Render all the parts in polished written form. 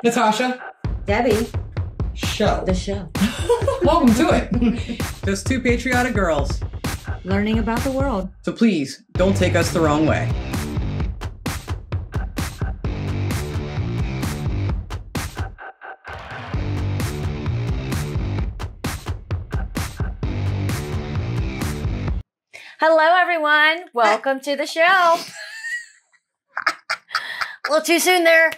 Natasha. Debbie. Show. The show. Welcome to it. Just two patriotic girls. Learning about the world. So please, don't take us the wrong way. Hello, everyone. Welcome to the show. A little too soon there.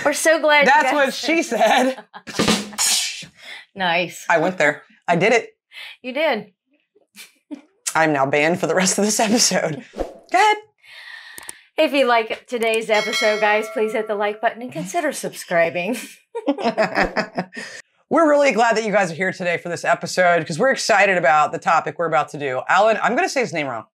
We're so glad. That's what she said. Nice. I went there. I did it. You did. I'm now banned for the rest of this episode. Go ahead. If you like today's episode, guys, please hit the like button and consider subscribing. We're really glad that you guys are here today for this episode because we're excited about the topic we're about to do. Alan, I'm going to say his name wrong.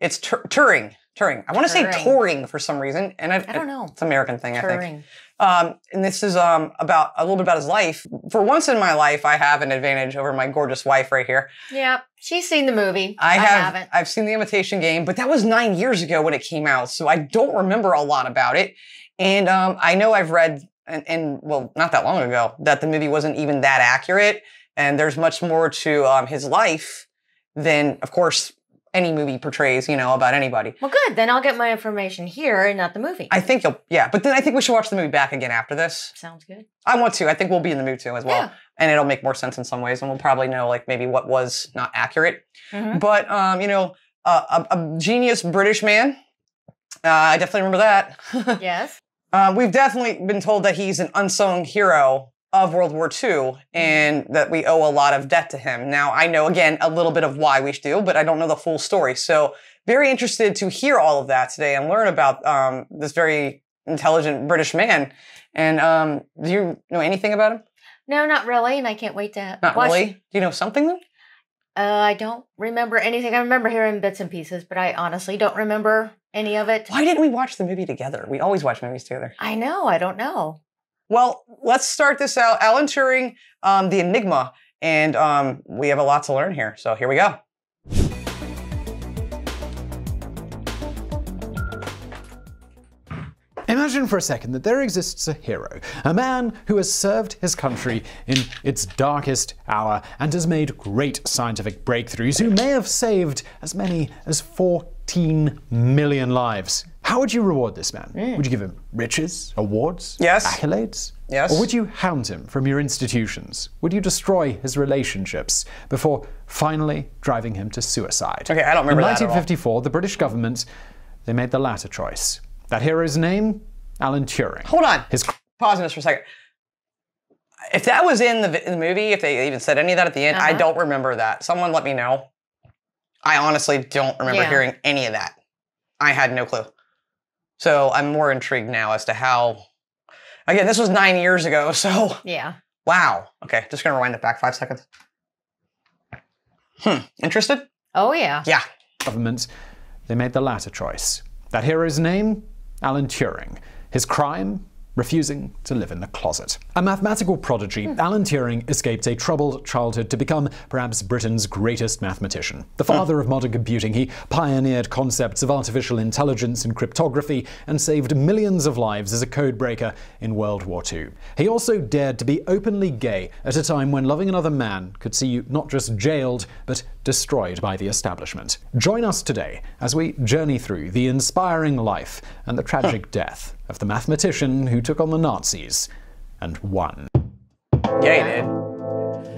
It's Turing. I want to say Turing for some reason. And I don't know. It's an American thing, Turing. I think. And this is about a little bit about his life. For once in my life, I have an advantage over my gorgeous wife right here. Yeah, she's seen the movie. I haven't. I've seen The Imitation Game, but that was 9 years ago when it came out, so I don't remember a lot about it. And I know I've read, and well, not that long ago, that the movie wasn't even that accurate, and there's much more to his life than, of course, any movie portrays, about anybody. Well, good. Then I'll get my information here and not the movie. I think but then I think we should watch the movie back again after this. Sounds good. I want to. I think we'll be in the mood too as well. Yeah. And it'll make more sense in some ways, and we'll probably know, like, maybe what was not accurate. Mm-hmm. But, a genius British man. I definitely remember that. Yes. We've definitely been told that he's an unsung hero of World War II, and that we owe a lot of debt to him. Now, I know, again, a little bit of why we do, but I don't know the full story. So, very interested to hear all of that today and learn about this very intelligent British man. And do you know anything about him? No, not really, and I can't wait to Not watch. really? Do you know something, then? I don't remember anything. I remember hearing bits and pieces, but I honestly don't remember any of it. Why didn't we watch the movie together? We always watch movies together. I know. I don't know. Well, let's start this out. Alan Turing, the Enigma, and we have a lot to learn here. So here we go. Imagine for a second that there exists a hero, a man who has served his country in its darkest hour and has made great scientific breakthroughs, who may have saved as many as 14 million lives. How would you reward this man? Would you give him riches, awards, Yes. accolades? Yes. Or would you hound him from your institutions? Would you destroy his relationships before finally driving him to suicide? Okay, I don't remember that at all. In 1954, the British government, they made the latter choice. That hero's name? Alan Turing. Hold on. Pause on this for a second. If that was in the movie, if they even said any of that at the end, I don't remember that. Someone let me know. I honestly don't remember hearing any of that. I had no clue. So I'm more intrigued now as to how... Again, this was 9 years ago, so... Yeah. Wow. Okay, just going to rewind it back 5 seconds. Interested? Oh, yeah. Yeah. Government, they made the latter choice. That hero's name? Alan Turing. His crime? Refusing to live in the closet. A mathematical prodigy, Alan Turing escaped a troubled childhood to become perhaps Britain's greatest mathematician. The father of modern computing, he pioneered concepts of artificial intelligence and cryptography and saved millions of lives as a codebreaker in World War II. He also dared to be openly gay at a time when loving another man could see you not just jailed, but destroyed by the establishment. Join us today as we journey through the inspiring life and the tragic death of the mathematician who took on the Nazis and won. Yeah, he did.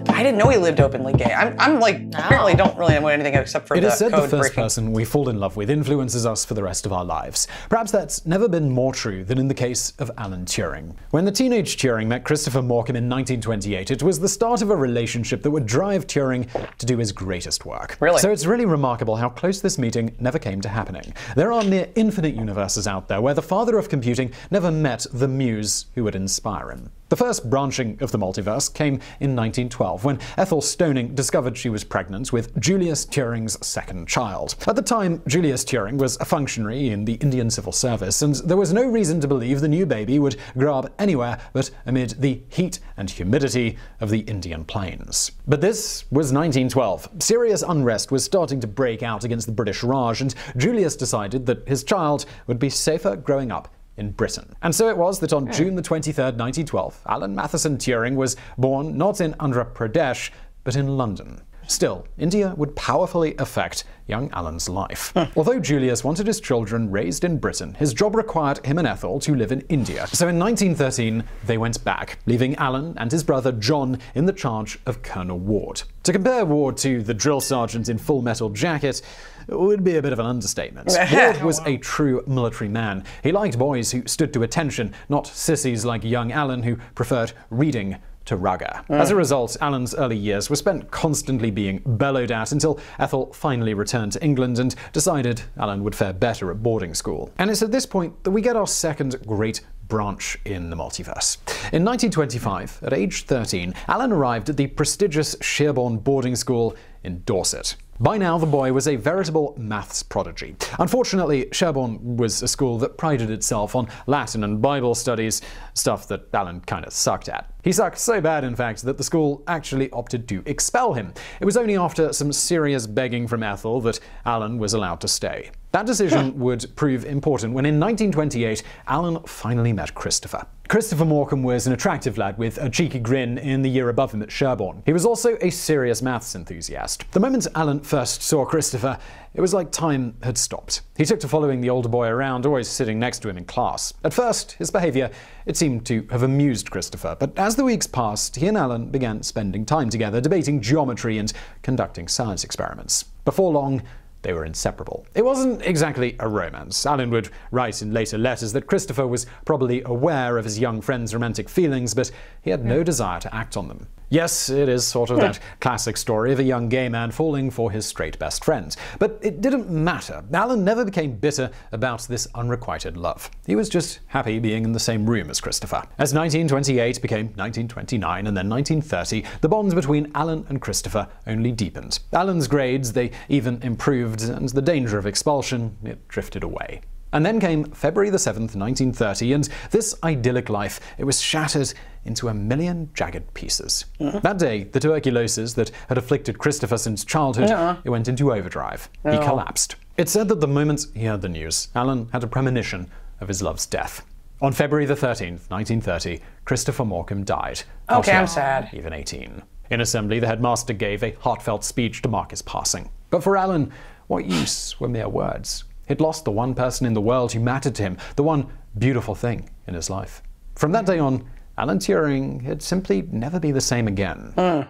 I didn't know he lived openly gay. I'm like, apparently don't really know anything except for It the is said code the first breaking. person we fall in love with influences us for the rest of our lives. Perhaps that's never been more true than in the case of Alan Turing. When the teenage Turing met Christopher Morcom in 1928, it was the start of a relationship that would drive Turing to do his greatest work. Really? So it's really remarkable how close this meeting never came to happening. There are near infinite universes out there where the father of computing never met the muse who would inspire him. The first branching of the multiverse came in 1912, when Ethel Stoning discovered she was pregnant with Julius Turing's second child. At the time, Julius Turing was a functionary in the Indian Civil Service, and there was no reason to believe the new baby would grow up anywhere but amid the heat and humidity of the Indian plains. But this was 1912. Serious unrest was starting to break out against the British Raj, and Julius decided that his child would be safer growing up in Britain. And so it was that on June the 23rd, 1912, Alan Matheson Turing was born not in Andhra Pradesh, but in London. Still, India would powerfully affect young Alan's life. Although Julius wanted his children raised in Britain, his job required him and Ethel to live in India. So in 1913, they went back, leaving Alan and his brother John in the charge of Colonel Ward. To compare Ward to the drill sergeant in Full Metal Jacket would be a bit of an understatement. Ward was a true military man. He liked boys who stood to attention, not sissies like young Alan who preferred reading to rugger. As a result, Alan's early years were spent constantly being bellowed at until Ethel finally returned to England and decided Alan would fare better at boarding school. And it's at this point that we get our second great branch in the multiverse. In 1925, at age 13, Alan arrived at the prestigious Sherborne boarding school in Dorset. By now, the boy was a veritable maths prodigy. Unfortunately, Sherborne was a school that prided itself on Latin and Bible studies, stuff that Alan kinda sucked at. He sucked so bad, in fact, that the school actually opted to expel him. It was only after some serious begging from Ethel that Alan was allowed to stay. That decision would prove important when in 1928, Alan finally met Christopher. Christopher Morecambe was an attractive lad with a cheeky grin in the year above him at Sherborne. He was also a serious maths enthusiast. The moment Alan first saw Christopher, it was like time had stopped. He took to following the older boy around, always sitting next to him in class. At first, his behavior, it seemed to have amused Christopher, but as the weeks passed, he and Alan began spending time together, debating geometry and conducting science experiments. Before long, they were inseparable. It wasn't exactly a romance. Alan would write in later letters that Christopher was probably aware of his young friend's romantic feelings, but he had no desire to act on them. Yes, it is sort of that classic story of a young gay man falling for his straight best friend. But it didn't matter. Alan never became bitter about this unrequited love. He was just happy being in the same room as Christopher. As 1928 became 1929 and then 1930, the bond between Alan and Christopher only deepened. Alan's grades, they even improved, and the danger of expulsion, it drifted away. And then came February the 7th, 1930, and this idyllic life, it was shattered into a million jagged pieces. That day, the tuberculosis that had afflicted Christopher since childhood, it went into overdrive. He collapsed. It's said that the moment he heard the news, Alan had a premonition of his love's death. On February the 13th, 1930, Christopher Morecambe died. Okay, I'm sad. Even 18. In assembly, the headmaster gave a heartfelt speech to mark his passing. But for Alan, what use were mere words? He'd lost the one person in the world who mattered to him, the one beautiful thing in his life. From that day on, Alan Turing had simply never be the same again. To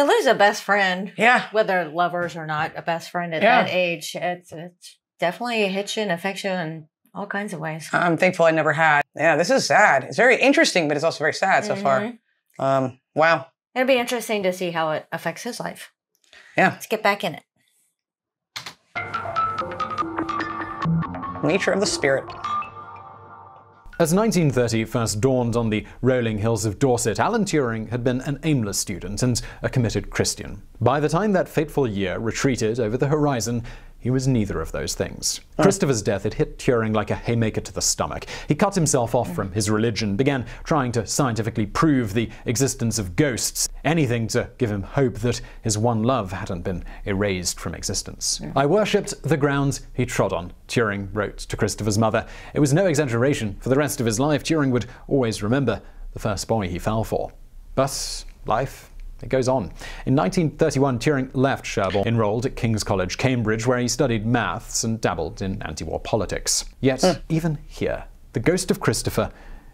lose a best friend, whether lovers or not, a best friend at that age, it's definitely a hitch in affection in all kinds of ways. I'm thankful I never had. Yeah, this is sad. It's very interesting, but it's also very sad so far. Wow. It'll be interesting to see how it affects his life. Yeah. Let's get back in it. Nature of the spirit. As 1930 first dawned on the rolling hills of Dorset, Alan Turing had been an aimless student and a committed Christian. By the time that fateful year retreated over the horizon, he was neither of those things. Christopher's death had hit Turing like a haymaker to the stomach. He cut himself off from his religion, began trying to scientifically prove the existence of ghosts, anything to give him hope that his one love hadn't been erased from existence. I worshipped the ground he trod on, Turing wrote to Christopher's mother. It was no exaggeration. For the rest of his life, Turing would always remember the first boy he fell for. But life, it goes on. In 1931, Turing left Sherborne, enrolled at King's College, Cambridge, where he studied maths and dabbled in anti-war politics. Yet, even here, the ghost of Christopher,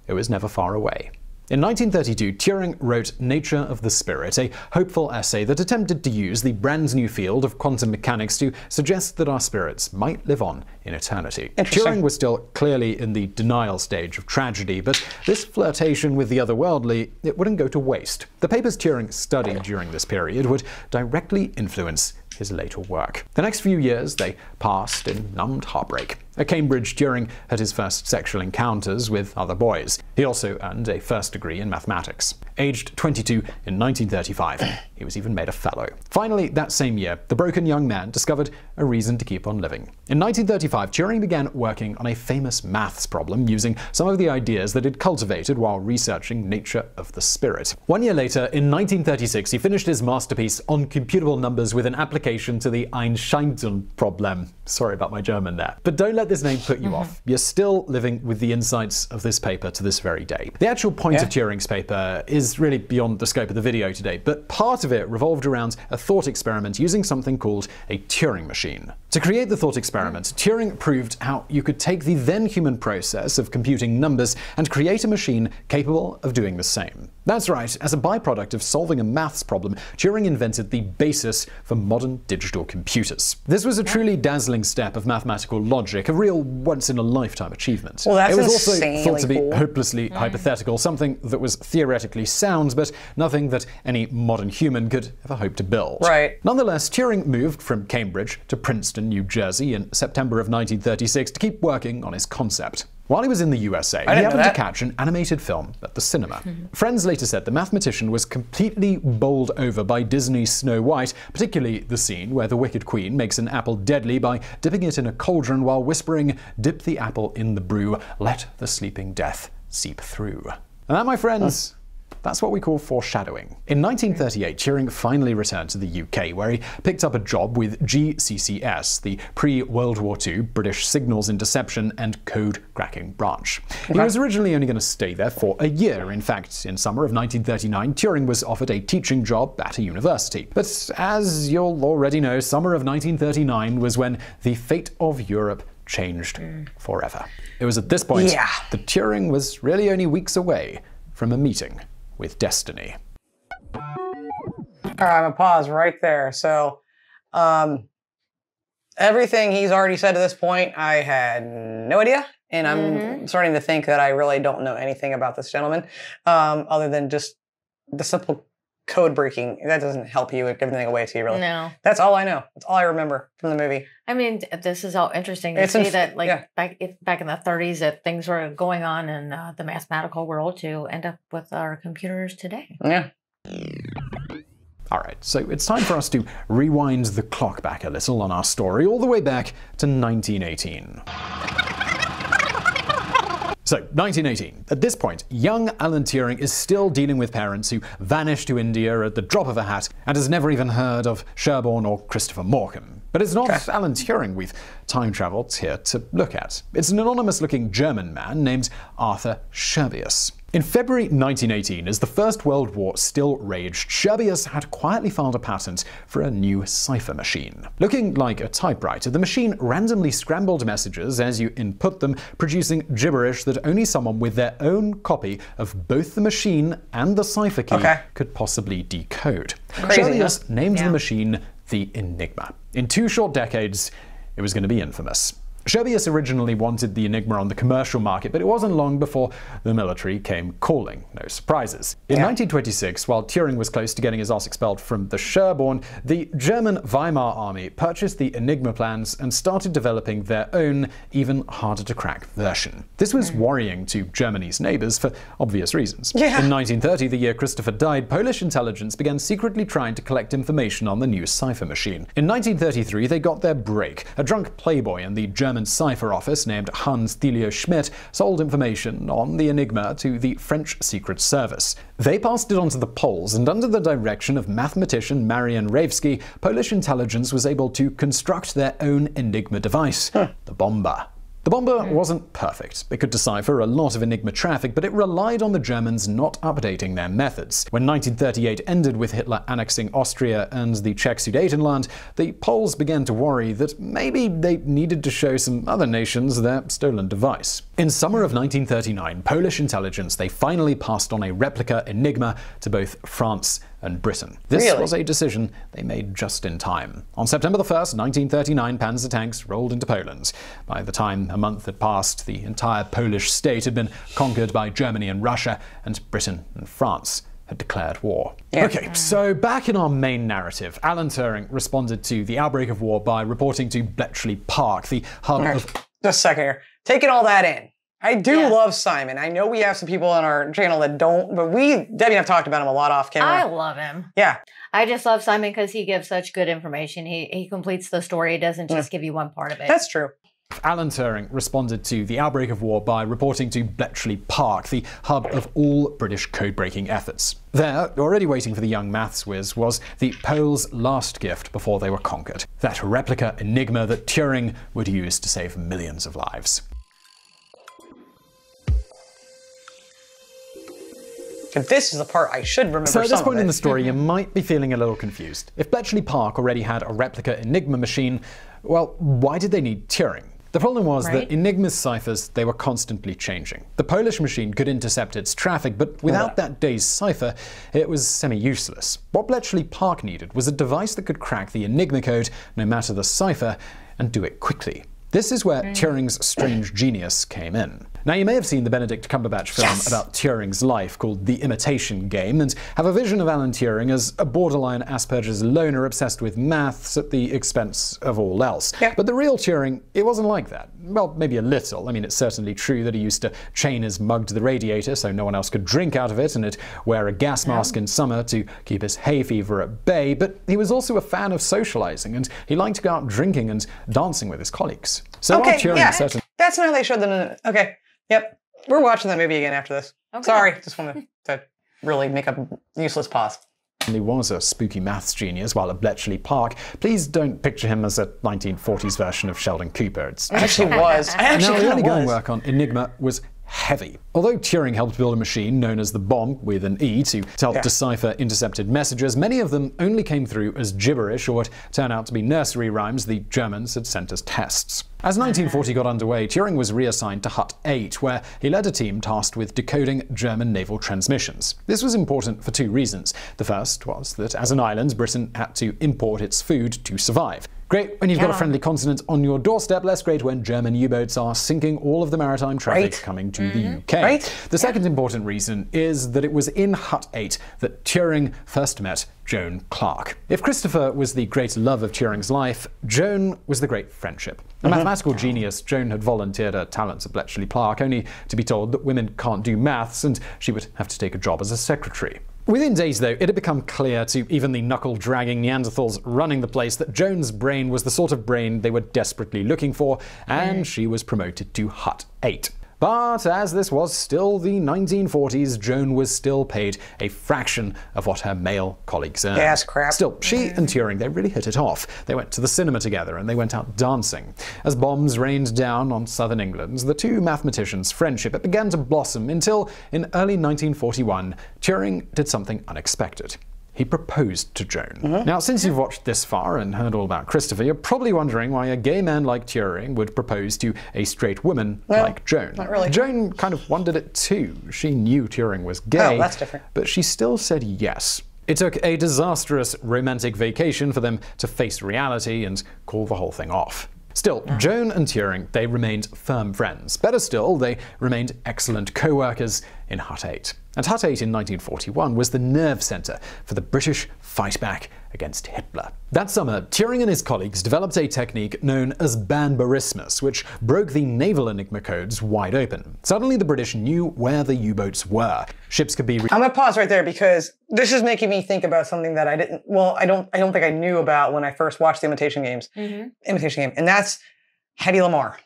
it was never far away. In 1932, Turing wrote Nature of the Spirit, a hopeful essay that attempted to use the brand new field of quantum mechanics to suggest that our spirits might live on in eternity. Turing was still clearly in the denial stage of tragedy, but this flirtation with the otherworldly, it wouldn't go to waste. The papers Turing studied during this period would directly influence his later work. The next few years, they passed in numbed heartbreak. At Cambridge, Turing had his first sexual encounters with other boys. He also earned a first degree in mathematics. Aged 22 in 1935, he was even made a fellow. Finally, that same year, the broken young man discovered a reason to keep on living. In 1935, Turing began working on a famous maths problem using some of the ideas that he'd cultivated while researching Nature of the Spirit. 1 year later, in 1936, he finished his masterpiece on computable numbers with an application to the Einstein problem. Sorry about my German there. But don't let let this name put you off, you're still living with the insights of this paper to this very day. The actual point of Turing's paper is really beyond the scope of the video today, but part of it revolved around a thought experiment using something called a Turing machine. To create the thought experiment, Turing proved how you could take the then human process of computing numbers and create a machine capable of doing the same. That's right, as a byproduct of solving a maths problem, Turing invented the basis for modern digital computers. This was a truly dazzling step of mathematical logic, a real once-in-a-lifetime achievement. Well, that's it was also thought to be cool. hopelessly hypothetical, something that was theoretically sound, but nothing that any modern human could ever hope to build. Right. Nonetheless, Turing moved from Cambridge to Princeton, New Jersey in September of 1936 to keep working on his concept. While he was in the USA, he happened to catch an animated film at the cinema. Friends later said the mathematician was completely bowled over by Disney's Snow White, particularly the scene where the Wicked Queen makes an apple deadly by dipping it in a cauldron while whispering, "Dip the apple in the brew, let the sleeping death seep through." And that, my friends, that's what we call foreshadowing. In 1938, Turing finally returned to the UK, where he picked up a job with GCCS, the pre-World War II British Signals Interception and Code Cracking Branch. He was originally only going to stay there for a year. In fact, in summer of 1939, Turing was offered a teaching job at a university. But as you'll already know, summer of 1939 was when the fate of Europe changed forever. It was at this point that Turing was really only weeks away from a meeting with destiny. All right, I'm gonna pause right there. So, everything he's already said to this point, I had no idea. And I'm starting to think that I really don't know anything about this gentleman, other than just the simple code breaking. That doesn't help you give anything away to you, really. No. That's all I know. That's all I remember from the movie. I mean, this is all interesting to see that, like, back in the 30s, that things were going on in the mathematical world to end up with our computers today. Yeah. All right, so it's time for us to rewind the clock back a little on our story, all the way back to 1918. So, 1918. At this point, young Alan Turing is still dealing with parents who vanished to India at the drop of a hat and has never even heard of Sherborne or Christopher Morcom. But it's not Alan Turing we've time-traveled here to look at. It's an anonymous-looking German man named Arthur Scherbius. In February 1918, as the First World War still raged, Scherbius had quietly filed a patent for a new cipher machine. Looking like a typewriter, the machine randomly scrambled messages as you input them, producing gibberish that only someone with their own copy of both the machine and the cipher key could possibly decode. Scherbius named the machine the Enigma. In 2 short decades, it was going to be infamous. Scherbius originally wanted the Enigma on the commercial market, but it wasn't long before the military came calling. No surprises. In 1926, while Turing was close to getting his ass expelled from the Sherborne, the German Weimar army purchased the Enigma plans and started developing their own, even harder-to-crack version. This was worrying to Germany's neighbors for obvious reasons. In 1930, the year Christopher died, Polish intelligence began secretly trying to collect information on the new cipher machine. In 1933, they got their break. A drunk playboy in the German cipher office named Hans Thelio Schmidt sold information on the Enigma to the French Secret Service. They passed it on to the Poles, and under the direction of mathematician Marian Rejewski, Polish intelligence was able to construct their own Enigma device, the Bomber. The Bomber wasn't perfect. It could decipher a lot of Enigma traffic, but it relied on the Germans not updating their methods. When 1938 ended with Hitler annexing Austria and the Czech Sudetenland, the Poles began to worry that maybe they needed to show some other nations their stolen device. In summer of 1939, Polish intelligence, they finally passed on a replica Enigma to both France and Britain. This was a decision they made just in time. On September 1st, 1939, Panzer tanks rolled into Poland. By the time a month had passed, the entire Polish state had been conquered by Germany and Russia, and Britain and France had declared war. Okay, so back in our main narrative, Alan Turing responded to the outbreak of war by reporting to Bletchley Park, the hub of... Just a second here. Taking all that in. I do love Simon. I know we have some people on our channel that don't, but Debbie and I have talked about him a lot off camera. I love him. Yeah. I just love Simon because he gives such good information. He completes the story. He doesn't just give you one part of it. That's true. Alan Turing responded to the outbreak of war by reporting to Bletchley Park, the hub of all British code-breaking efforts. There, already waiting for the young maths whiz, was the Poles' last gift before they were conquered. That replica Enigma that Turing would use to save millions of lives. This is the part I should remember. So at this point in the story, you might be feeling a little confused. If Bletchley Park already had a replica Enigma machine, well, why did they need Turing? The problem was that Enigma's ciphers, they were constantly changing. The Polish machine could intercept its traffic, but without that day's cipher, it was semi-useless. What Bletchley Park needed was a device that could crack the Enigma code, no matter the cipher, and do it quickly. This is where Turing's strange genius came in. Now, you may have seen the Benedict Cumberbatch film about Turing's life called The Imitation Game, and have a vision of Alan Turing as a borderline Asperger's loner obsessed with maths at the expense of all else. But the real Turing, it wasn't like that. Well, maybe a little. I mean, it's certainly true that he used to chain his mug to the radiator so no one else could drink out of it, and he'd wear a gas mask in summer to keep his hay fever at bay, but he was also a fan of socializing, and he liked to go out drinking and dancing with his colleagues. So Turing certainly... That's not how they showed them in the... Okay. Yep. We're watching that movie again after this. Sorry. Just wanted to really make a useless pause. He was a spooky maths genius while at Bletchley Park. Please don't picture him as a 1940s version of Sheldon Cooper. It's actually was. I actually the early going work on Enigma was heavy. Although Turing helped build a machine known as the bomb, with an E, to help decipher intercepted messages, many of them only came through as gibberish or would turn out to be nursery rhymes the Germans had sent as tests. As 1940 got underway, Turing was reassigned to Hut 8, where he led a team tasked with decoding German naval transmissions. This was important for two reasons. The first was that as an island, Britain had to import its food to survive. Great when you've got a friendly continent on your doorstep, less great when German U-boats are sinking all of the maritime traffic coming to the UK. The second important reason is that it was in Hut 8 that Turing first met Joan Clark. If Christopher was the great love of Turing's life, Joan was the great friendship. A mathematical genius, Joan had volunteered her talents at Bletchley Park, only to be told that women can't do maths and she would have to take a job as a secretary. Within days, though, it had become clear to even the knuckle-dragging Neanderthals running the place that Joan's brain was the sort of brain they were desperately looking for, and she was promoted to Hut 8. But as this was still the 1940s, Joan was still paid a fraction of what her male colleagues earned. Yes, crap. Still, she and Turing, they really hit it off. They went to the cinema together and they went out dancing. As bombs rained down on southern England, the two mathematicians' friendship it began to blossom until, in early 1941, Turing did something unexpected. He proposed to Joan. Now, since you've watched this far and heard all about Christopher, you're probably wondering why a gay man like Turing would propose to a straight woman like Joan. Not really. Joan kind of wondered it too. She knew Turing was gay, that's different. But she still said yes. It took a disastrous romantic vacation for them to face reality and call the whole thing off. Still, Joan and Turing, they remained firm friends. Better still, they remained excellent co-workers in Hut 8. And Hut 8 in 1941 was the nerve center for the British fight back against Hitler. That summer, Turing and his colleagues developed a technique known as banbarismus, which broke the naval Enigma codes wide open. Suddenly, the British knew where the U-boats were. Ships could be... I'm gonna pause right there because this is making me think about something that I didn't... Well, I don't think I knew about when I first watched the Imitation Games. Imitation Game. And that's Hedy Lamarr.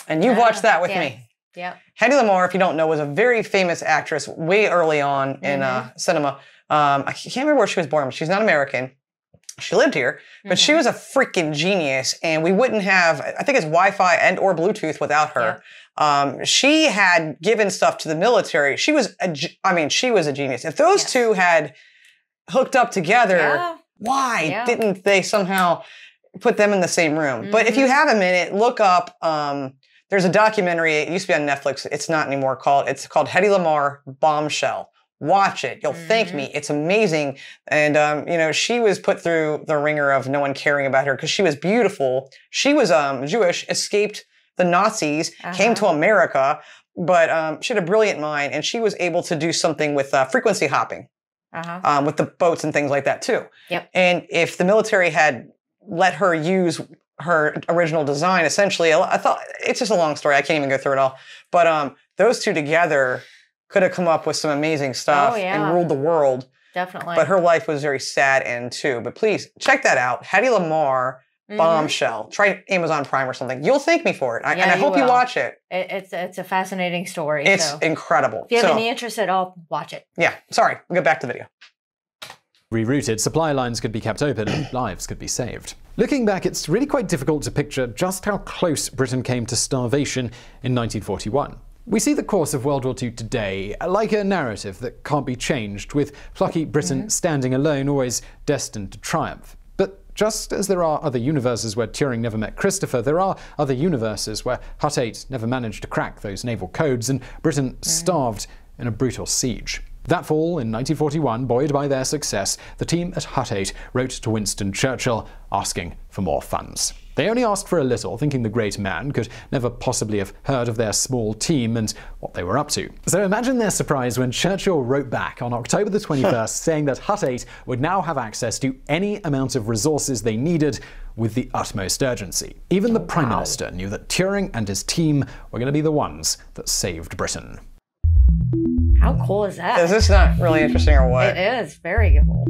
And you've watched that with me. Yeah. Hedy Lamarr, if you don't know, was a very famous actress way early on in cinema. I can't remember where she was born. She's not American. She lived here, but she was a freaking genius, and we wouldn't have, I think it's Wi-Fi and or Bluetooth without her. She had given stuff to the military. She was she was a genius. If those two had hooked up together, why didn't they somehow put them in the same room? But if you have a minute, look up, there's a documentary, it used to be on Netflix, it's not anymore, it's called Hedy Lamarr Bombshell. Watch it. You'll thank me. It's amazing. And, she was put through the ringer of no one caring about her because she was beautiful. She was Jewish, escaped the Nazis, came to America, but she had a brilliant mind, and she was able to do something with frequency hopping with the boats and things like that, too. And if the military had let her use her original design, essentially, I thought, it's just a long story. I can't even go through it all. But those two together could have come up with some amazing stuff and ruled the world. Definitely. But her life was very sad end too. But please check that out. Hedy Lamarr bombshell. Try Amazon Prime or something. You'll thank me for it. And I hope you watch it. It's a fascinating story. It's incredible. If you have any interest at all, watch it. Yeah. Sorry. We'll get back to the video. Rerouted, supply lines could be kept open and lives could be saved. Looking back, it's really quite difficult to picture just how close Britain came to starvation in 1941. We see the course of World War II today like a narrative that can't be changed, with plucky Britain standing alone, always destined to triumph. But just as there are other universes where Turing never met Christopher, there are other universes where Hut 8 never managed to crack those naval codes and Britain starved in a brutal siege. That fall, in 1941, buoyed by their success, the team at Hut 8 wrote to Winston Churchill asking for more funds. They only asked for a little, thinking the great man could never possibly have heard of their small team and what they were up to. So imagine their surprise when Churchill wrote back on October the 21st saying that Hut 8 would now have access to any amount of resources they needed with the utmost urgency. Even the Prime Minister knew that Turing and his team were going to be the ones that saved Britain. How cool is that? Is this not really interesting or what? It is very cool.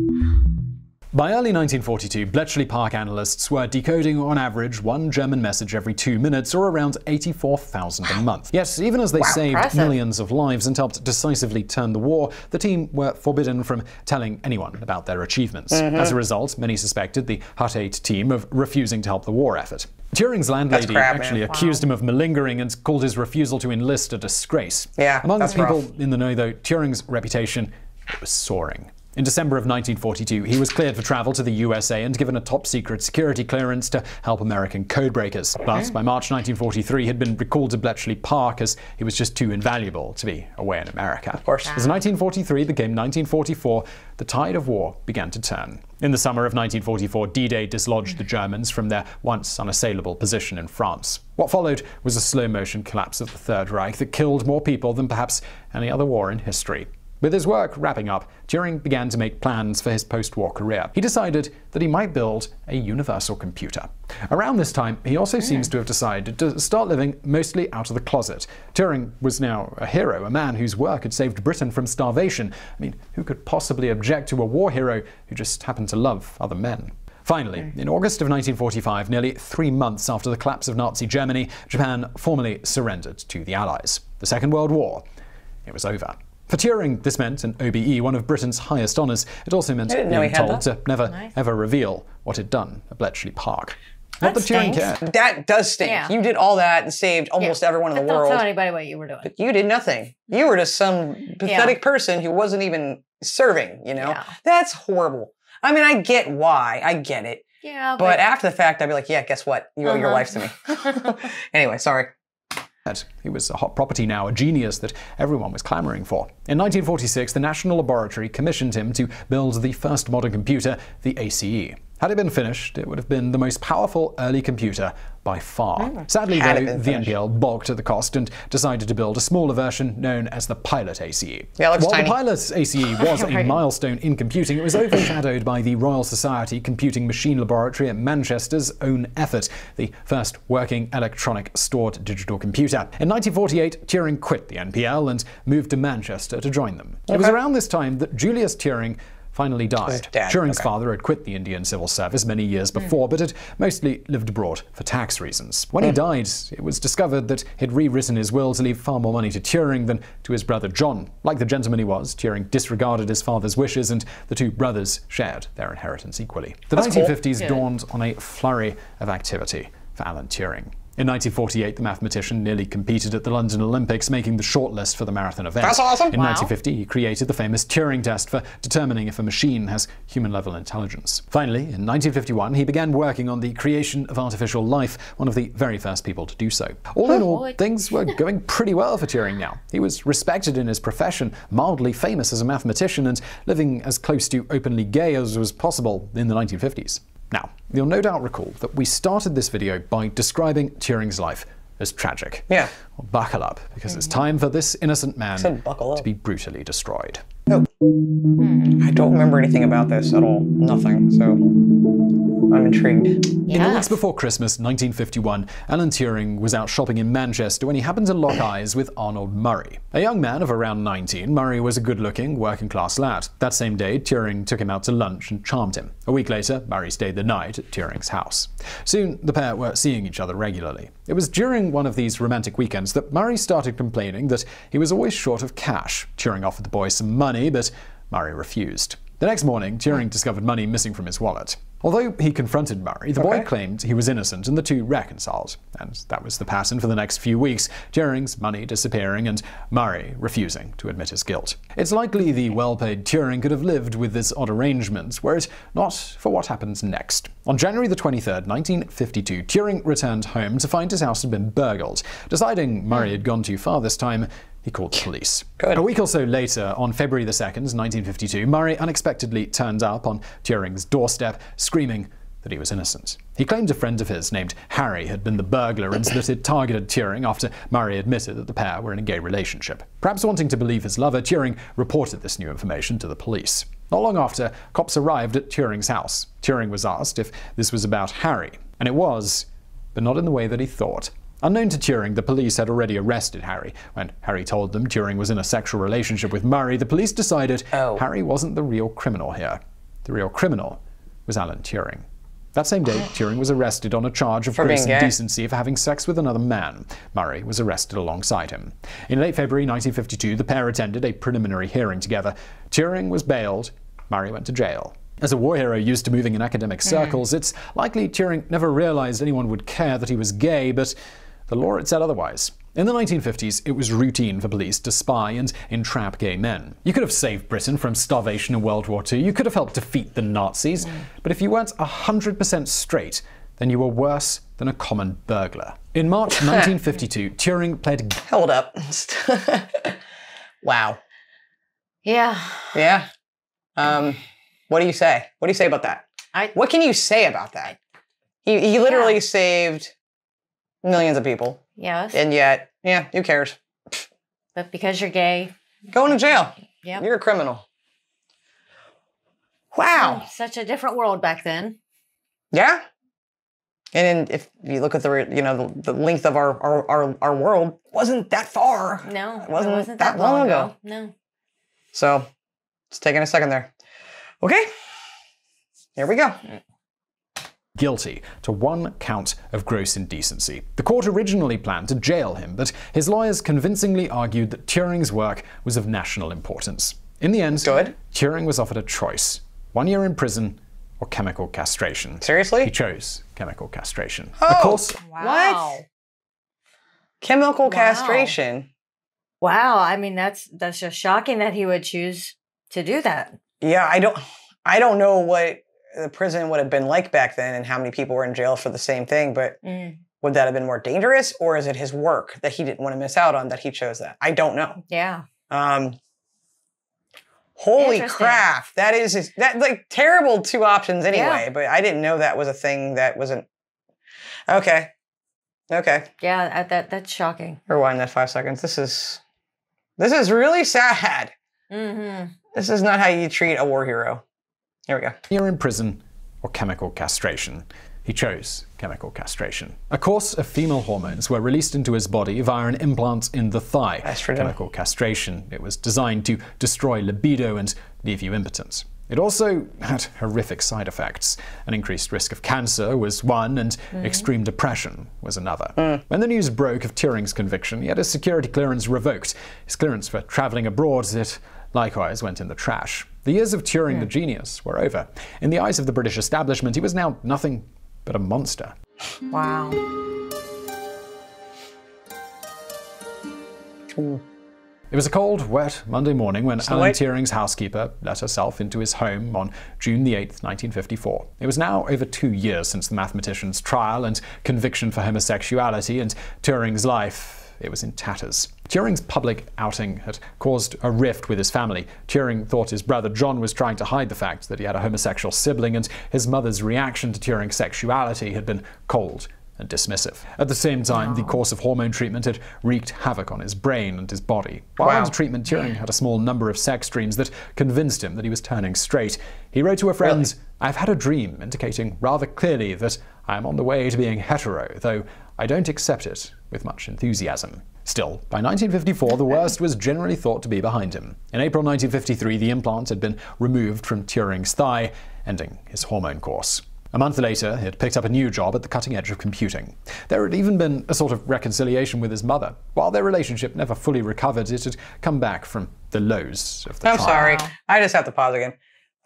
By early 1942, Bletchley Park analysts were decoding on average one German message every 2 minutes, or around 84,000 a month. Yet, even as they saved millions of lives and helped decisively turn the war, the team were forbidden from telling anyone about their achievements. As a result, many suspected the Hut 8 team of refusing to help the war effort. Turing's landlady actually accused him of malingering and called his refusal to enlist a disgrace. Yeah, among the people in the know, though, Turing's reputation was soaring. In December of 1942, he was cleared for travel to the USA and given a top-secret security clearance to help American codebreakers. But by March 1943, he had been recalled to Bletchley Park as he was just too invaluable to be away in America. Of course. As 1943 became 1944, the tide of war began to turn. In the summer of 1944, D-Day dislodged the Germans from their once unassailable position in France. What followed was a slow-motion collapse of the Third Reich that killed more people than perhaps any other war in history. With his work wrapping up, Turing began to make plans for his post-war career. He decided that he might build a universal computer. Around this time, he also seems to have decided to start living mostly out of the closet. Turing was now a hero, a man whose work had saved Britain from starvation. I mean, who could possibly object to a war hero who just happened to love other men? Finally, in August of 1945, nearly 3 months after the collapse of Nazi Germany, Japan formally surrendered to the Allies. The Second World War, it was over. For Turing, this meant an OBE, one of Britain's highest honours. It also meant being told to never, ever reveal what he'd done at Bletchley Park. Not that Turing cared. That does stink. Yeah. You did all that and saved almost everyone in the world. Don't tell anybody what you were doing. But you did nothing. You were just some pathetic person who wasn't even serving, you know? Yeah. That's horrible. I mean, I get why. I get it. Yeah. But after the fact, I'd be like, yeah, guess what? You owe your life to me. Anyway, sorry. He was a hot property now, a genius that everyone was clamoring for. In 1946, the National Laboratory commissioned him to build the first modern computer, the ACE. Had it been finished, it would have been the most powerful early computer by far. Sadly, though, the NPL balked at the cost and decided to build a smaller version known as the Pilot ACE. Yeah, it looks While tiny. The Pilot ACE was a milestone in computing, it was overshadowed by the Royal Society Computing Machine Laboratory at Manchester's own effort, the first working electronic stored digital computer. In 1948, Turing quit the NPL and moved to Manchester to join them. It was around this time that Julius Turing finally died. Turing's father had quit the Indian civil service many years before, but had mostly lived abroad for tax reasons. When he died, it was discovered that he'd rewritten his will to leave far more money to Turing than to his brother John. Like the gentleman he was, Turing disregarded his father's wishes, and the two brothers shared their inheritance equally. The 1950s dawned on a flurry of activity for Alan Turing. In 1948, the mathematician nearly competed at the London Olympics, making the shortlist for the marathon event. That's awesome! In 1950, he created the famous Turing test for determining if a machine has human-level intelligence. Finally, in 1951, he began working on the creation of artificial life, one of the very first people to do so. All in all, things were going pretty well for Turing now. He was respected in his profession, mildly famous as a mathematician, and living as close to openly gay as was possible in the 1950s. Now, you'll no doubt recall that we started this video by describing Turing's life as tragic. Yeah. Well, buckle up, because it's time for this innocent man to be brutally destroyed. No. I don't remember anything about this at all. Nothing, so... I'm intrigued. In the weeks before Christmas 1951, Alan Turing was out shopping in Manchester when he happened to lock eyes with Arnold Murray. A young man of around 19, Murray was a good-looking, working-class lad. That same day, Turing took him out to lunch and charmed him. A week later, Murray stayed the night at Turing's house. Soon, the pair were seeing each other regularly. It was during one of these romantic weekends that Murray started complaining that he was always short of cash. Turing offered the boy some money, but Murray refused. The next morning, Turing discovered money missing from his wallet. Although he confronted Murray, the boy claimed he was innocent and the two reconciled. And that was the pattern for the next few weeks, Turing's money disappearing and Murray refusing to admit his guilt. It's likely the well-paid Turing could have lived with this odd arrangement were it not for what happens next. On January the 23rd, 1952, Turing returned home to find his house had been burgled. Deciding Murray had gone too far this time, he called the police. Good. A week or so later, on February the 2nd, 1952, Murray unexpectedly turned up on Turing's doorstep, screaming that he was innocent. He claimed a friend of his named Harry had been the burglar and that he'd targeted Turing after Murray admitted that the pair were in a gay relationship. Perhaps wanting to believe his lover, Turing reported this new information to the police. Not long after, cops arrived at Turing's house. Turing was asked if this was about Harry, and it was, but not in the way that he thought. Unknown to Turing, the police had already arrested Harry. When Harry told them Turing was in a sexual relationship with Murray, the police decided Harry wasn't the real criminal here. The real criminal was Alan Turing. That same day, Turing was arrested on a charge of gross indecency for having sex with another man. Murray was arrested alongside him. In late February 1952, the pair attended a preliminary hearing together. Turing was bailed. Murray went to jail. As a war hero used to moving in academic circles, it's likely Turing never realized anyone would care that he was gay, but the law had said otherwise. In the 1950s, it was routine for police to spy and entrap gay men. You could have saved Britain from starvation in World War II, you could have helped defeat the Nazis, but if you weren't 100% straight, then you were worse than a common burglar. In March 1952, Turing pled... Hold up. Wow. Yeah. Yeah. What do you say? What do you say about that? What can you say about that? He literally saved millions of people. Yes. And yet, yeah, who cares? But because you're gay. Going to jail. Yep. You're a criminal. Wow. Such a different world back then. Yeah. And if you look at the length of our world, wasn't that far. No. It wasn't that long ago. No. So, it's taking a second there. Okay. Here we go. Guilty to one count of gross indecency. The court originally planned to jail him, but his lawyers convincingly argued that Turing's work was of national importance. In the end, Turing was offered a choice: 1 year in prison or chemical castration. Seriously? He chose chemical castration. Oh, of course. Wow. What? Chemical castration? Wow. I mean, that's just shocking that he would choose to do that. Yeah, I don't know what the prison would have been like back then and how many people were in jail for the same thing, but would that have been more dangerous, or is it his work that he didn't want to miss out on that he chose that? I don't know. Yeah. Holy crap. That's like terrible two options anyway, but I didn't know that was a thing that wasn't. Okay. Yeah, that's shocking. Rewind that 5 seconds. This is really sad. Mm-hmm. This is not how you treat a war hero. Here we go. You're in prison or chemical castration. He chose chemical castration. A course of female hormones were released into his body via an implant in the thigh. Estrogen. Chemical castration. It was designed to destroy libido and leave you impotent. It also had horrific side effects. An increased risk of cancer was one, and extreme depression was another. When the news broke of Turing's conviction, he had his security clearance revoked. His clearance for traveling abroad, it likewise went in the trash. The years of Turing the genius were over. In the eyes of the British establishment, he was now nothing but a monster. Wow. It was a cold, wet Monday morning when Alan Turing's housekeeper let herself into his home on June the 8th, 1954. It was now over 2 years since the mathematician's trial and conviction for homosexuality, and Turing's life, it was in tatters. Turing's public outing had caused a rift with his family. Turing thought his brother John was trying to hide the fact that he had a homosexual sibling, and his mother's reaction to Turing's sexuality had been cold and dismissive. At the same time, the course of hormone treatment had wreaked havoc on his brain and his body. While under treatment, Turing had a small number of sex dreams that convinced him that he was turning straight. He wrote to a friend, "I've had a dream indicating rather clearly that I am on the way to being hetero, though I don't accept it with much enthusiasm." Still, by 1954, the worst was generally thought to be behind him. In April 1953, the implant had been removed from Turing's thigh, ending his hormone course. A month later, he had picked up a new job at the cutting edge of computing. There had even been a sort of reconciliation with his mother. While their relationship never fully recovered, it had come back from the lows of the trial. Sorry. I just have to pause again.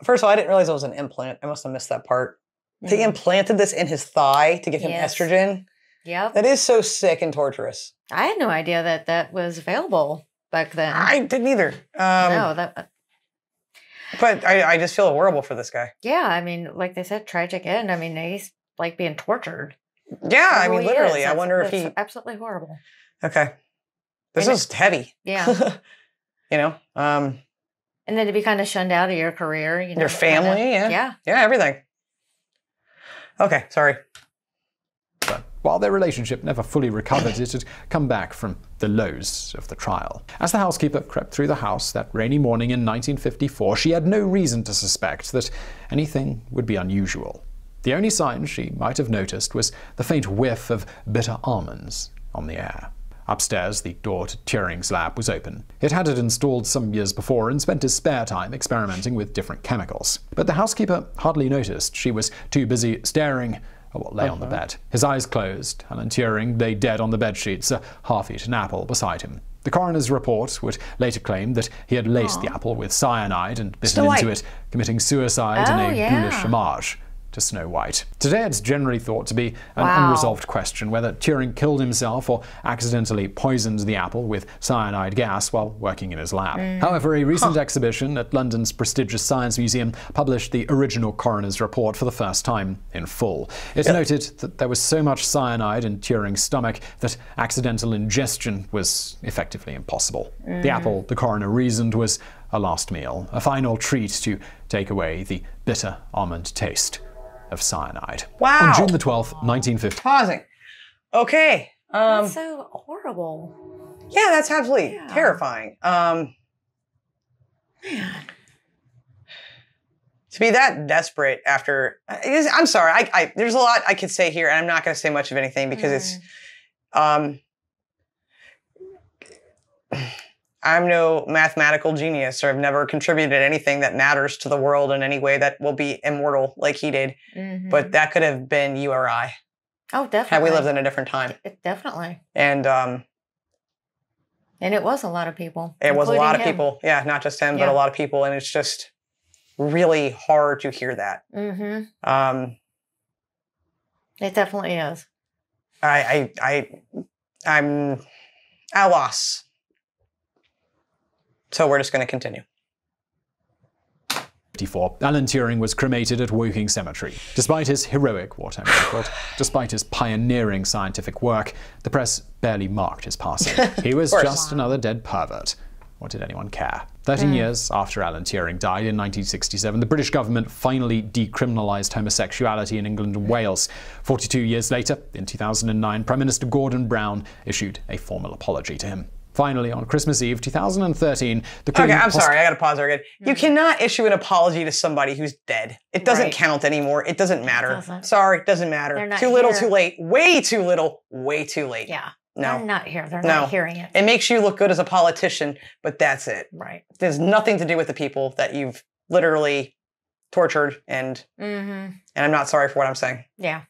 First of all, I didn't realize it was an implant. I must have missed that part. They implanted this in his thigh to give him estrogen. Yep. That is so sick and torturous. I had no idea that that was available back then. I didn't either. No, that... But I just feel horrible for this guy. Yeah, I mean, like they said, tragic end. I mean, he's like being tortured. Yeah, I mean, literally. I wonder if he... absolutely horrible. Okay. This is heavy. Yeah. You know? And then to be kind of shunned out of your career. You know, your family, Yeah, everything. Okay, sorry. But while their relationship never fully recovered, it had come back from the lows of the trial. As the housekeeper crept through the house that rainy morning in 1954, she had no reason to suspect that anything would be unusual. The only sign she might have noticed was the faint whiff of bitter almonds on the air. Upstairs, the door to Turing's lab was open. He'd had it installed some years before and spent his spare time experimenting with different chemicals. But the housekeeper hardly noticed. She was too busy staring at what lay on the bed. His eyes closed. Alan Turing lay dead on the bedsheets, a half-eaten apple beside him. The coroner's report would later claim that he had laced the apple with cyanide and bitten into it, committing suicide in a ghoulish homage to Snow White. Today it's generally thought to be an unresolved question whether Turing killed himself or accidentally poisoned the apple with cyanide gas while working in his lab. However, a recent exhibition at London's prestigious Science Museum published the original coroner's report for the first time in full. It noted that there was so much cyanide in Turing's stomach that accidental ingestion was effectively impossible. The apple, the coroner reasoned, was a last meal, a final treat to take away the bitter almond taste of cyanide. Wow. On June the 12th, 1950. Pausing. Okay. That's so horrible. Yeah, that's absolutely terrifying. To be that desperate after... I'm sorry. There's a lot I could say here, and I'm not going to say much of anything because it's... I'm no mathematical genius, or I've never contributed anything that matters to the world in any way that will be immortal like he did. But that could have been you or I. Oh, definitely. Had we lived in a different time. Definitely. And it was a lot of people. It was a lot of people. Yeah, not just him, but a lot of people. And it's just really hard to hear that. It definitely is. I'm at a loss. So we're just going to continue. Alan Turing was cremated at Woking Cemetery. Despite his heroic wartime record, despite his pioneering scientific work, the press barely marked his passing. He was just another dead pervert. What did anyone care? 13 years after Alan Turing died in 1967, the British government finally decriminalised homosexuality in England and Wales. 42 years later, in 2009, Prime Minister Gordon Brown issued a formal apology to him. Finally, on Christmas Eve 2013, the Queen... Okay, I'm sorry, I gotta pause there again. You cannot issue an apology to somebody who's dead. It doesn't count anymore. It doesn't matter. Sorry, it doesn't matter. Too little, too late. Way too little, way too late. Yeah. No. They're not here. They're not hearing it. It makes you look good as a politician, but that's it. Right. There's nothing to do with the people that you've literally tortured, and I'm not sorry for what I'm saying. Yeah.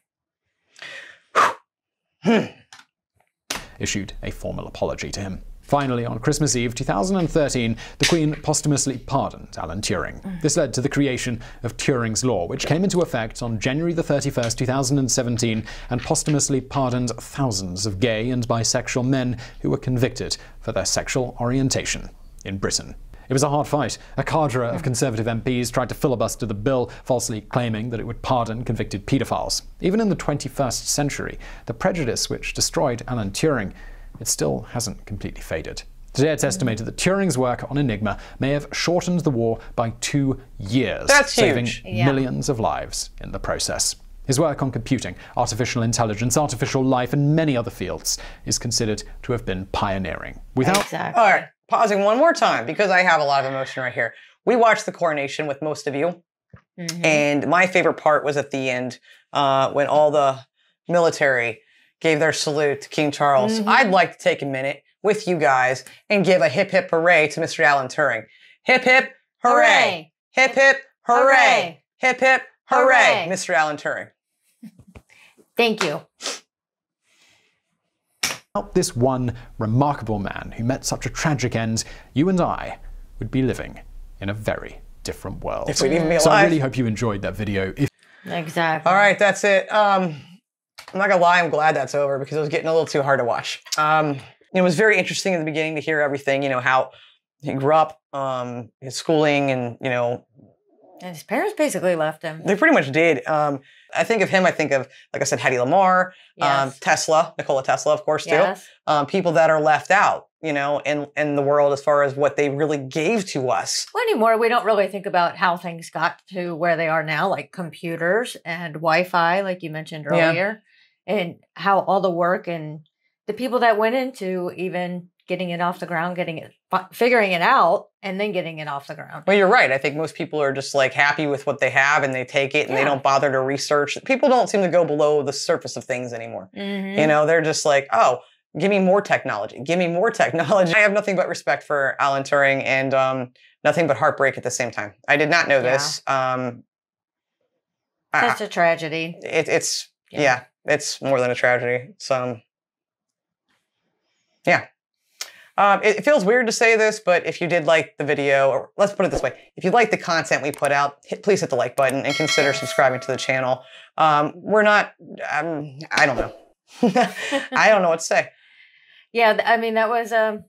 Issued a formal apology to him. Finally, on Christmas Eve 2013, the Queen posthumously pardoned Alan Turing. This led to the creation of Turing's Law, which came into effect on January 31st, 2017, and posthumously pardoned thousands of gay and bisexual men who were convicted for their sexual orientation in Britain. It was a hard fight. A cadre of Conservative MPs tried to filibuster the bill, falsely claiming that it would pardon convicted paedophiles. Even in the 21st century, the prejudice which destroyed Alan Turing, it still hasn't completely faded. Today it's estimated that Turing's work on Enigma may have shortened the war by 2 years, That's saving huge. millions of lives in the process. His work on computing, artificial intelligence, artificial life, and many other fields is considered to have been pioneering. Exactly. All right, pausing one more time because I have a lot of emotion right here. We watched the coronation with most of you, and my favorite part was at the end when all the military gave their salute to King Charles. I'd like to take a minute with you guys and give a hip hip hooray to Mr. Alan Turing. Hip hip hooray! Hip hip hooray! Hip hip hooray! Mr. Alan Turing. Thank you. Without this one remarkable man who met such a tragic end, you and I would be living in a very different world. If we'd even be alive. So I really hope you enjoyed that video. Exactly. All right, that's it. I'm not gonna lie, I'm glad that's over because it was getting a little too hard to watch. It was very interesting in the beginning to hear everything, how he grew up, his schooling, and, And his parents basically left him. They pretty much did. I think of him, I think of, like I said, Hedy Lamarr, Tesla, Nikola Tesla, of course, too. Yes. People that are left out, in the world as far as what they really gave to us. Well, anymore, we don't really think about how things got to where they are now, like computers and Wi-Fi, like you mentioned earlier, and how all the work and the people that went into even getting it off the ground, figuring it out, and then getting it off the ground. Well, you're right. I think most people are just like happy with what they have and they take it and they don't bother to research. People don't seem to go below the surface of things anymore. They're just like, oh, give me more technology. Give me more technology. I have nothing but respect for Alan Turing and nothing but heartbreak at the same time. I did not know this. That's a tragedy. It's more than a tragedy. It's it feels weird to say this, but if you did like the video, or let's put it this way, if you like the content we put out, please hit the like button and consider subscribing to the channel. We're not, I don't know. I don't know what to say. Yeah, I mean, that was it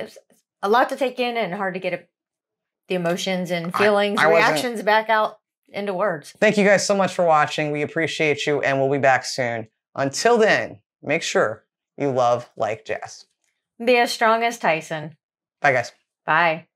was a lot to take in and hard to get the emotions and feelings, reactions back out into words. Thank you guys so much for watching. We appreciate you, and we'll be back soon. Until then, make sure you love like jazz. Be as strong as Tyson. Bye, guys. Bye.